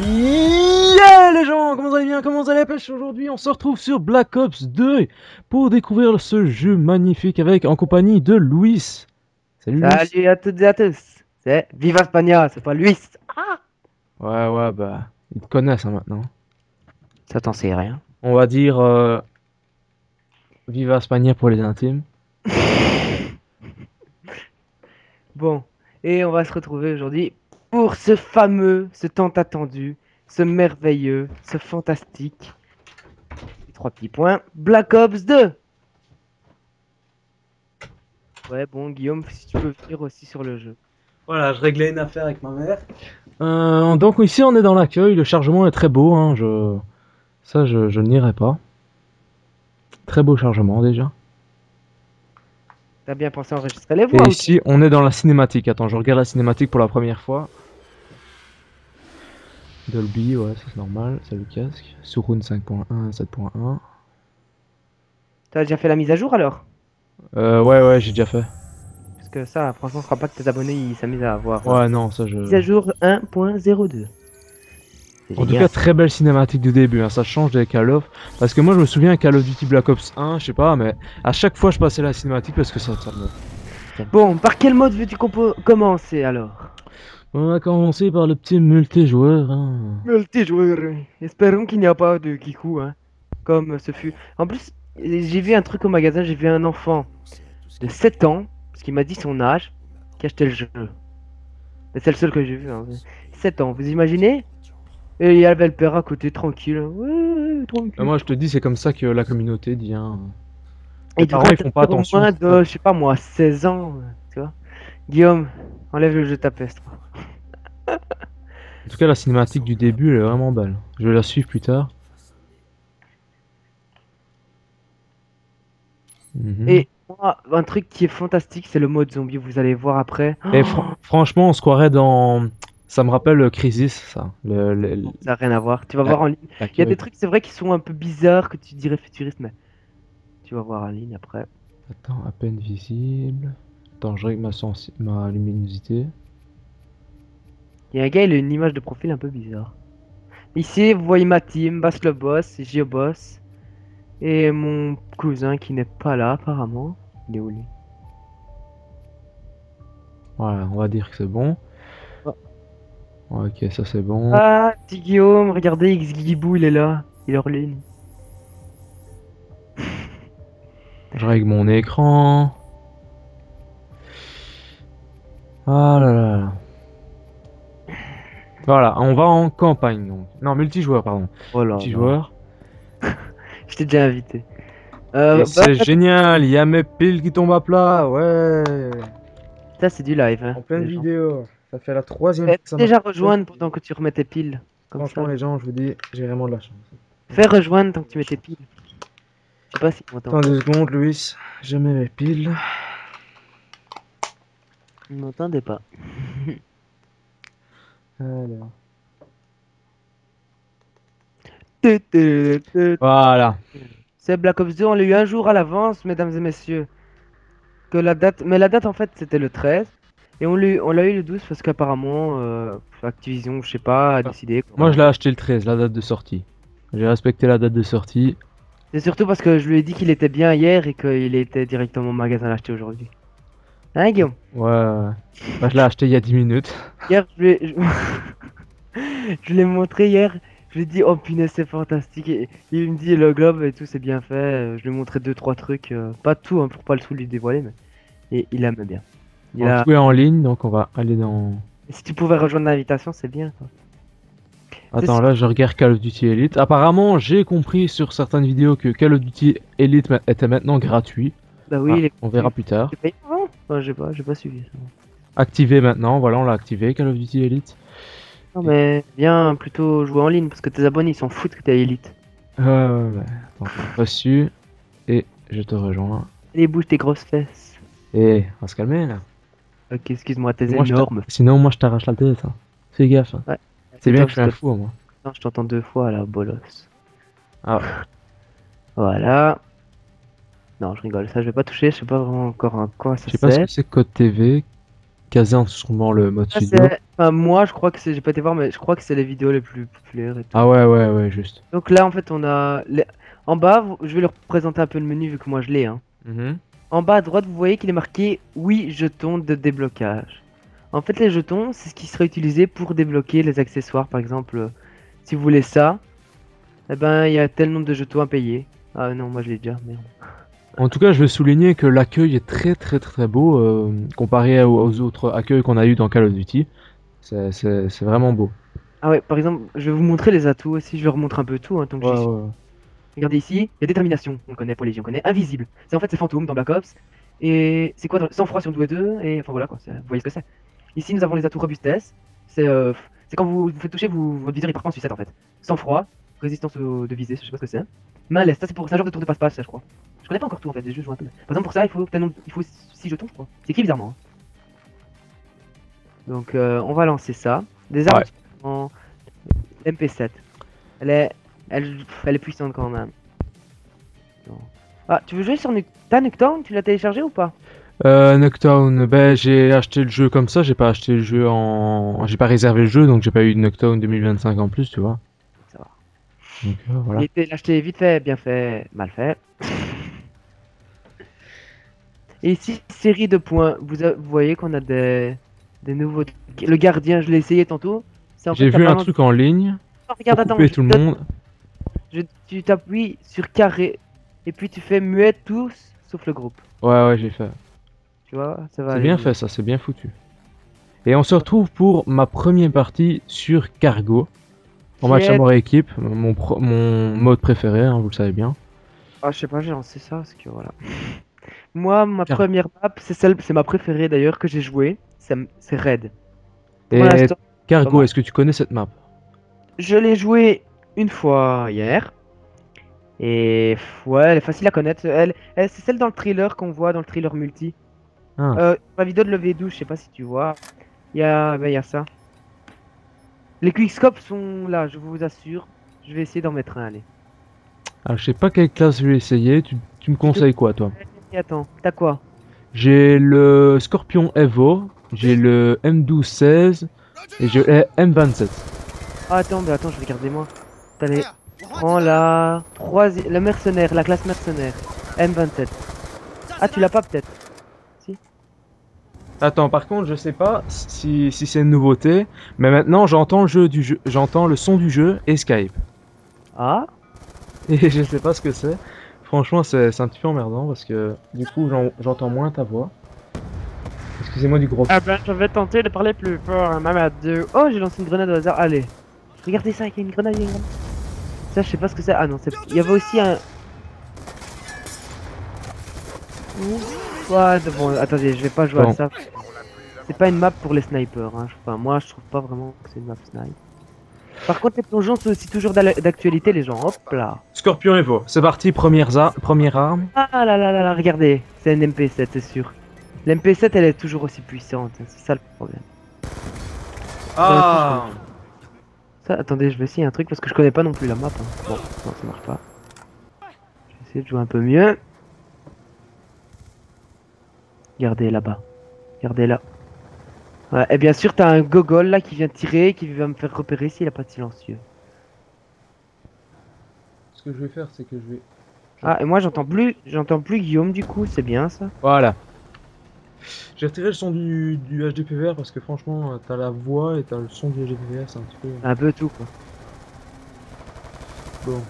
Yeah les gens, comment vous allez bien, comment vous allez la pêche? Aujourd'hui on se retrouve sur Black Ops 2 pour découvrir ce jeu magnifique en compagnie de Luis. Salut Luis. Salut à toutes et à tous, c'est Viva Spagna, c'est pas Luis. Ouais, bah, ils te connaissent hein, maintenant. Ça t'en sais rien. On va dire Viva Spagna pour les intimes. Bon, et on va se retrouver aujourd'hui pour ce fameux, ce tant attendu, ce merveilleux, ce fantastique, 3 petits points, Black Ops 2. Ouais, bon Guillaume, si tu peux venir aussi sur le jeu. Voilà, je réglais une affaire avec ma mère. Donc ici on est dans l'accueil, le chargement est très beau, hein, je n'irai pas. Très beau chargement déjà. T'as bien pensé enregistrer les Et voix ici on est dans la cinématique, attends, je regarde la cinématique pour la première fois. Dolby, ouais, ça c'est normal, c'est le casque. Surround 5.1, 7.1. T'as déjà fait la mise à jour alors? Ouais, j'ai déjà fait. Parce que ça, franchement, ce sera pas que tes abonnés ils s'amusent à avoir. Ouais, non, ça je... Mise à jour 1.02. En tout cas, très belle cinématique du début, hein, ça change des Call of. Parce que moi je me souviens Call of Duty Black Ops 1, je sais pas, mais à chaque fois je passais la cinématique parce que ça me... Bon, par quel mode veux-tu commencer alors? On va commencer par le petit multijoueur. Hein. Multijoueur. Espérons qu'il n'y a pas de kikou, hein. Comme ce fut. En plus, j'ai vu un truc au magasin, j'ai vu un enfant de 7 ans, parce qu'il m'a dit son âge, qui achetait le jeu. Mais c'est le seul que j'ai vu. Hein. 7 ans, vous imaginez? Et il y avait le père à côté, tranquille. Ouais, tranquille. Moi je te dis, c'est comme ça que la communauté dit. Hein. Et Les du parents coup, ils font pas attention. moins de, je sais pas moi, 16 ans, tu vois. Guillaume, enlève le jeu de ta peste. En tout cas, la cinématique du début elle est vraiment belle. Je vais la suivre plus tard. Et moi, un truc qui est fantastique, c'est le mode zombie, vous allez voir après. Et franchement, on se croirait dans... Ça me rappelle Crisis, ça. Ça n'a rien à voir. Tu vas voir en ligne. Il y a des trucs, c'est vrai, qui sont un peu bizarres, que tu dirais futuristes, mais tu vas voir en ligne après. Attends, à peine visible. Attends, je règle ma luminosité. Il y a un gars, il a une image de profil un peu bizarre. Ici, vous voyez ma team, Bass le boss, Boss. Et mon cousin qui n'est pas là, apparemment. Il est où lui? Voilà, on va dire que c'est bon. Oh. Ok, ça c'est bon. Ah, petit Guillaume, regardez, Xgibou, il est là. Il est hors ligne. Je règle mon écran. Ah là là. Voilà, on va en campagne donc. Non, multijoueur, pardon. Oh là Multijoueur. Je t'ai déjà invité. C'est génial, il y a mes piles qui tombent à plat, ouais. Ça, c'est du live. Hein, En pleine les gens. vidéo. Ça fait la troisième Fais fois que ça déjà marche. rejoindre pendant que tu remets tes piles. Comme Franchement, ça. les gens, je vous dis, j'ai vraiment de la chance. Fais rejoindre tant que tu mets tes piles. Je sais pas si tu m'entends. Attends 2 secondes, Louis. Je mets mes piles. Vous m'entendez pas. Alors. C'est Voilà. Black Ops 2, on l'a eu un jour à l'avance, mesdames et messieurs. Que la date... Mais la date, en fait, c'était le 13. Et on l'a eu le 12 parce qu'apparemment, Activision, je sais pas, a décidé. Moi, je l'ai acheté le 13, la date de sortie. J'ai respecté la date de sortie. C'est surtout parce que je lui ai dit qu'il était bien hier et qu'il était directement au magasin l'acheter aujourd'hui. Hein, Guillaume? Ouais. Bah, je l'ai acheté il y a 10 minutes. Hier, je l'ai montré hier. Je lui ai dit, oh punaise, c'est fantastique. Et il me dit, le globe et tout, c'est bien fait. Je lui ai montré 2-3 trucs. Pas tout, hein, pour pas le tout lui dévoiler, mais. Et il aime bien. Tout est en ligne, donc on va aller dans... Et si tu pouvais rejoindre l'invitation, c'est bien. Quoi. Attends, là, je regarde Call of Duty Elite. Apparemment, j'ai compris sur certaines vidéos que Call of Duty Elite était maintenant gratuit. Bah oui, on verra plus tard. J'ai payé avant? Oh, j'ai pas suivi ça. Activé maintenant, voilà, on l'a activé, Call of Duty Elite. Non, mais viens plutôt jouer en ligne parce que tes abonnés ils s'en foutent que t'es Elite. Ouais. Attends, reçu. Et je te rejoins. Allez, bouge tes grosses fesses. Eh, on va se calmer là. Ok, excuse-moi, t'es Moi, énorme. Sinon, moi je t'arrache la tête. Hein. Fais gaffe. Hein. Ouais. C'est bien que je suis un fou, moi. Non, je t'entends 2 fois là, bolos. Ah. Voilà. Non, je rigole, ça je vais pas toucher, je sais pas vraiment encore à quoi ça Je sais pas ce sert. que c'est que Code TV. Caser sûrement le mode Ça, studio. enfin, moi je crois que c'est, j'ai pas été voir, mais je crois que c'est les vidéos les plus populaires et tout. Ah ouais, ouais, ouais, juste. Donc là en fait on a, en bas, je vais leur présenter un peu le menu vu que moi je l'ai, hein. Mhm. En bas à droite, vous voyez qu'il est marqué 8 jetons de déblocage. En fait, les jetons, c'est ce qui serait utilisé pour débloquer les accessoires. Par exemple, si vous voulez ça, eh ben, il y a tel nombre de jetons à payer. Ah non, moi je l'ai déjà, merde. En tout cas, je veux souligner que l'accueil est très très très beau comparé aux autres accueils qu'on a eu dans Call of Duty. C'est vraiment beau. Ah ouais, par exemple, je vais vous montrer les atouts aussi. Je vais remontrer un peu tout, hein, tant que Ouais, j'y suis. ouais. Regardez ici, il y a détermination, on le connaît, pour les yeux, on connaît. Invisible, c'est en fait c'est fantôme dans Black Ops. Et c'est quoi sang-froid sur 2 et enfin voilà quoi, vous voyez ce que c'est. Ici nous avons les atouts robustesse, c'est quand vous vous faites toucher, votre viseur il part pas en sucette en fait. Sang-froid, résistance de visée, je sais pas ce que c'est. Main leste, ça c'est un genre de tour de passe-passe ça je crois. Je connais pas encore tout en fait, j'ai juste joué un peu. Par exemple pour ça il faut 6 jetons je crois. C'est écrit bizarrement. Hein. Donc on va lancer ça. Des armes Ouais. en MP7. Elle est, elle est puissante quand même. Non. Ah, tu veux jouer sur T'as Nuketown? Tu l'as téléchargé ou pas? Nuketown, ben j'ai acheté le jeu comme ça, j'ai pas acheté le jeu en... J'ai pas réservé le jeu, donc j'ai pas eu de Nuketown 2025 en plus, tu vois. Ça va. Donc Il voilà. était acheté vite fait, bien fait, mal fait. Et ici, série de points. Vous voyez qu'on a des nouveaux. Le gardien, je l'ai essayé tantôt. C'est en fait J'ai t'as vu pas un mal- truc en ligne Oh, pour regarde, attends, couper tout le monde. tu t'appuies sur carré et puis tu fais muet tous sauf le groupe. Ouais, ouais, j'ai fait. Tu vois, ça va C'est aller bien mieux. fait ça, c'est bien foutu. Et on se retrouve pour ma première partie sur Cargo. En Qui match à est. mort et équipe, mon mode préféré, hein, vous le savez bien. Ah, je sais pas, j'ai lancé ça parce que voilà. Moi, ma Car- première map, c'est ma préférée d'ailleurs que j'ai joué. C'est Red. Pour Et l'instant, pas Cargo, mal. est-ce que tu connais cette map? Je l'ai joué une fois hier. Et ouais, elle est facile à connaître. C'est celle dans le trailer qu'on voit dans le trailer multi. Ah. La vidéo de lever 12, je sais pas si tu vois. Il y a ça. Les quickscopes sont là, je vous assure. Je vais essayer d'en mettre un, allez. Alors, je sais pas quelle classe je vais essayer. Tu me Tu te... conseilles quoi, toi? Et attends, t'as quoi? J'ai le Scorpion Evo, j'ai le M12-16 et j'ai le M27. Ah, attends, mais attends, je vais garder moi. T'as les... Prends la... Le mercenaire, la classe mercenaire. M27. Ah, tu l'as pas peut-être? Si. Attends, par contre, je sais pas si c'est une nouveauté, mais maintenant j'entends le son du jeu et Skype. Ah? Et je sais pas ce que c'est. Franchement, c'est un petit peu emmerdant parce que du coup, j'entends moins ta voix. Excusez-moi du gros. Ah ben, je vais tenter de parler plus fort, hein, même à deux. Oh, j'ai lancé une grenade au hasard. Allez. Regardez ça, il y a une grenade, il y a une grenade. Ça, je sais pas ce que c'est. Ah non, c'est. Il y avait aussi un. Ouais, bon, attendez, je vais pas jouer à Bon, ça. C'est pas une map pour les snipers. Hein. Enfin, moi, je trouve pas vraiment que c'est une map snipe. Par contre, les plongeons sont aussi toujours d'actualité, les gens. Hop là. Scorpion Evo, c'est parti, première arme. Ah là là là là, regardez. C'est un MP7, c'est sûr. L'MP7, elle est toujours aussi puissante. Hein, c'est ça le problème. Ah, Ça, attendez, je vais essayer un truc parce que je connais pas non plus la map. Hein. Bon, non, ça marche pas. Je vais essayer de jouer un peu mieux. Regardez là-bas. Regardez là. Ouais, et bien sûr, t'as un gogol là qui vient tirer, qui va me faire repérer s'il a pas de silencieux. ce que je vais faire, c'est que je vais... Ah, et moi j'entends plus Guillaume du coup, c'est bien ça. Voilà. J'ai retiré le son du HDPVR parce que franchement, t'as la voix et t'as le son du HDPVR, c'est un petit peu... Un peu tout quoi. Bon.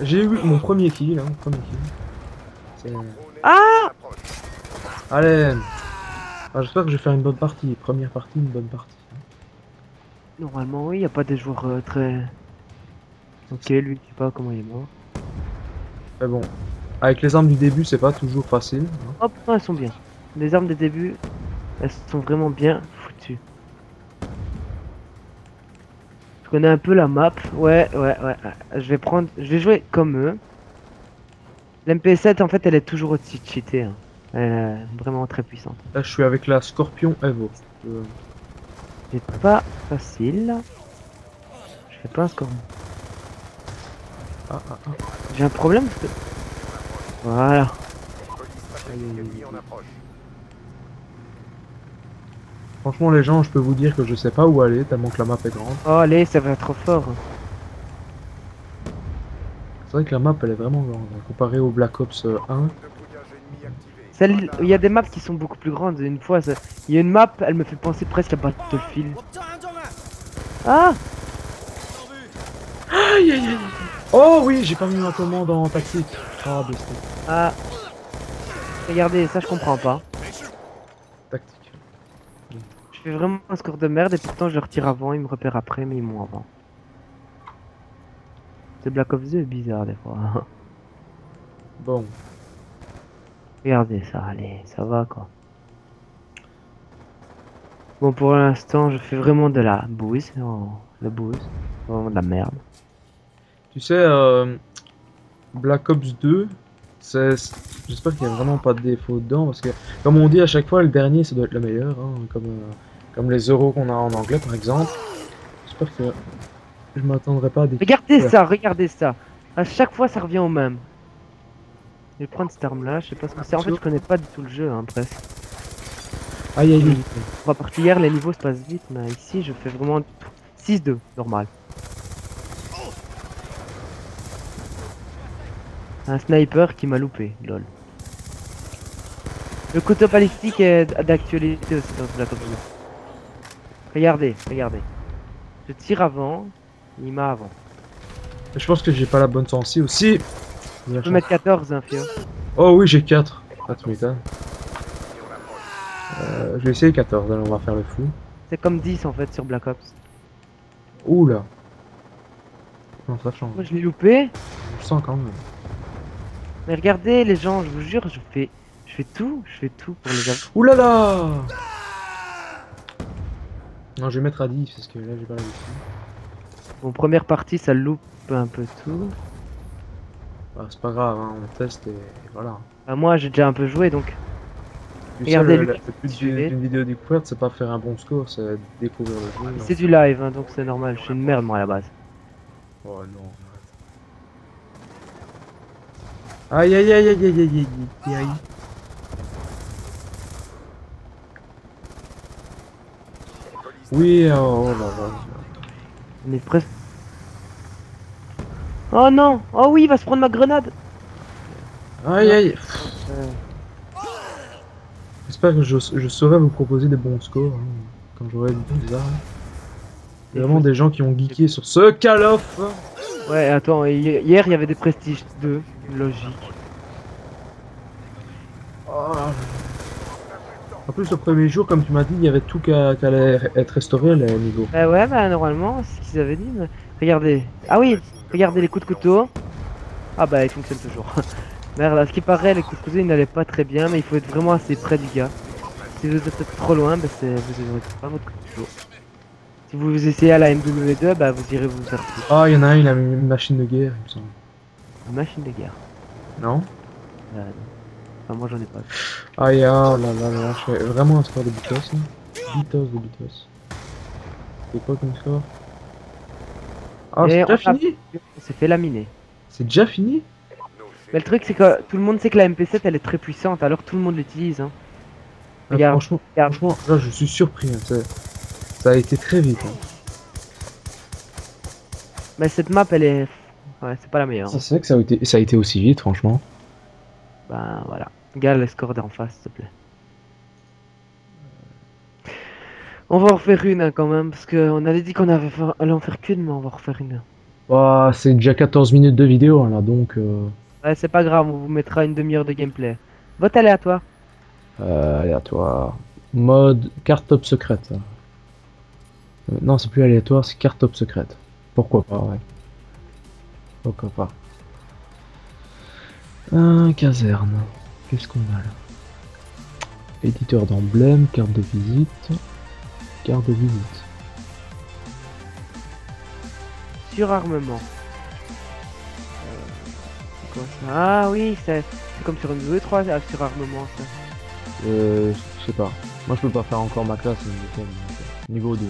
J'ai eu mon premier kill, hein, premier kill. C'est... Ah! Allez. Ah, j'espère que je vais faire une bonne partie. Première partie, une bonne partie. Normalement, oui, y a pas des joueurs très. Ok, lui, je sais pas comment il est mort. Mais bon. Avec les armes du début, c'est pas toujours facile. Hein. Hop, non, elles sont bien. Les armes des débuts, elles sont vraiment bien foutues. Je connais un peu la map. Ouais. Je vais jouer comme eux. L'MP7, en fait, elle est toujours aussi cheatée. Hein. Elle est vraiment très puissante. Là, je suis avec la Scorpion Evo. C'est pas facile. Je fais pas un score. Ah. J'ai un problème parce que... Voilà. Franchement, les gens, je peux vous dire que je sais pas où aller tellement que la map est grande. Oh, allez, ça va trop fort. C'est vrai que la map elle est vraiment grande comparée au Black Ops 1. Il y a des maps qui sont beaucoup plus grandes. Une fois, il y a une map, elle me fait penser presque à Battlefield. Ah! Aïe aïe aïe. Oh oui, j'ai pas mis ma commande en tactique. Ah, bestie. Ah! Regardez, ça je comprends pas. Tactique. Je fais vraiment un score de merde et pourtant je le retire avant, ils me repèrent après, mais ils m'ont avant. Ce Black Ops 2 est bizarre des fois. Bon. Regardez ça, allez, ça va quoi. Bon, pour l'instant, je fais vraiment de la bouse. Oh, la bouse. Vraiment de la merde. Tu sais, Black Ops 2, j'espère qu'il n'y a vraiment pas de défaut dedans, parce que, comme on dit à chaque fois, le dernier, ça doit être le meilleur, hein, comme les euros qu'on a en anglais, par exemple. J'espère que je m'attendrai pas à des... Regardez Ouais. ça, regardez ça. À chaque fois, ça revient au même. Je vais prendre cette arme là, je sais pas ce que c'est. En fait, je connais pas du tout le jeu, hein, presque. Aïe aïe aïe. Pour la partie hier, les niveaux se passent vite, mais ici, je fais vraiment 6-2, normal. Un sniper qui m'a loupé, lol. Le couteau balistique est d'actualité aussi dans Black Ops 2. Regardez, regardez. Je tire avant, il m'a avant. Je pense que j'ai pas la bonne sensi aussi. Je peux mettre 14, hein, fio. Oh oui, j'ai 4. Ah, tu m'étonnes. Je vais essayer 14, alors on va faire le fou. C'est comme 10 en fait sur Black Ops. Oula. Non, ça change. Moi je l'ai loupé. Je sens quand même. Mais regardez les gens, je vous jure, je fais tout pour les avoir. Ouh là là. Non, je vais mettre à 10 parce que là j'ai pas la dessus. Bon, première partie, ça loupe un peu tout. Ah, c'est pas grave, hein, on teste et voilà. Bah, moi j'ai déjà un peu joué donc. Tu sais, Regardez, le lui, but suivez. d'une vidéo découverte, c'est pas faire un bon score, c'est découvrir le jeu. C'est du live, hein, donc c'est normal. Je suis une merde moi à la base. Oh non. Aïe aïe aïe aïe aïe aïe aïe aïe. Oui, oh là là. On est presque. Oh non! Oh oui, il va se prendre ma grenade! Aïe aïe. Euh, J'espère que je saurai vous proposer des bons scores, hein, comme j'aurais dit bizarre. Il y a vraiment des gens qui ont geeké sur ce Call of. Ouais, attends, hier il y avait des Prestige 2, logique. Oh. En plus, le premier jour, comme tu m'as dit, il y avait tout qui allait être restauré, les niveaux. Ouais, bah normalement, c'est ce qu'ils avaient dit. Mais... Regardez. Ah oui, regardez les coups de couteau. Ah bah, ils fonctionnent toujours. Merde, à ce qui paraît, les coups de couteau ils n'allaient pas très bien, mais il faut être vraiment assez près du gars. Si vous êtes trop loin, bah, vous n'aurez pas votre coup de couteau. Si vous essayez à la MW2, bah vous irez vous faire foutre. Ah, il y en a un, il a mis une machine de guerre, il me semble. Une machine de guerre. Non? Non. Enfin, moi j'en ai pas. Aïe, ah là là là, je fais vraiment un score de Bitos, là. Bitos de Bitos. C'est quoi comme score? Ah, Et c'est déjà on a- fini? On s'est fait laminer. C'est déjà fini? Mais le truc c'est que tout le monde sait que la MP7 elle est très puissante, alors tout le monde l'utilise. Hein. Ah, Regarde, franchement, regarde. franchement, là je suis surpris, hein, ça a été très vite. Hein. Mais cette map elle est... Ouais, c'est pas la meilleure. C'est vrai que ça a été aussi vite, franchement. Bah voilà. Regarde les scores d'en face, s'il te plaît. On va en refaire une hein, quand même, parce qu'on avait dit qu'on allait en faire qu'une, mais on va en refaire une. Bah, c'est déjà 14 minutes de vidéo, hein, là, donc... Ouais, c'est pas grave, on vous mettra une demi-heure de gameplay. Vote aléatoire. aléatoire. Mode carte top secrète. Non, c'est plus aléatoire, c'est carte top secrète. Pourquoi pas, ouais. Pourquoi pas. Caserne. Qu'est-ce qu'on a là? Éditeur d'emblème, carte de visite. Carte de visite. Surarmement. C'est quoi ça? Ah oui, c'est comme sur une 2-3 surarmement ça. Je sais pas. Moi je peux pas faire encore ma classe, niveau 2.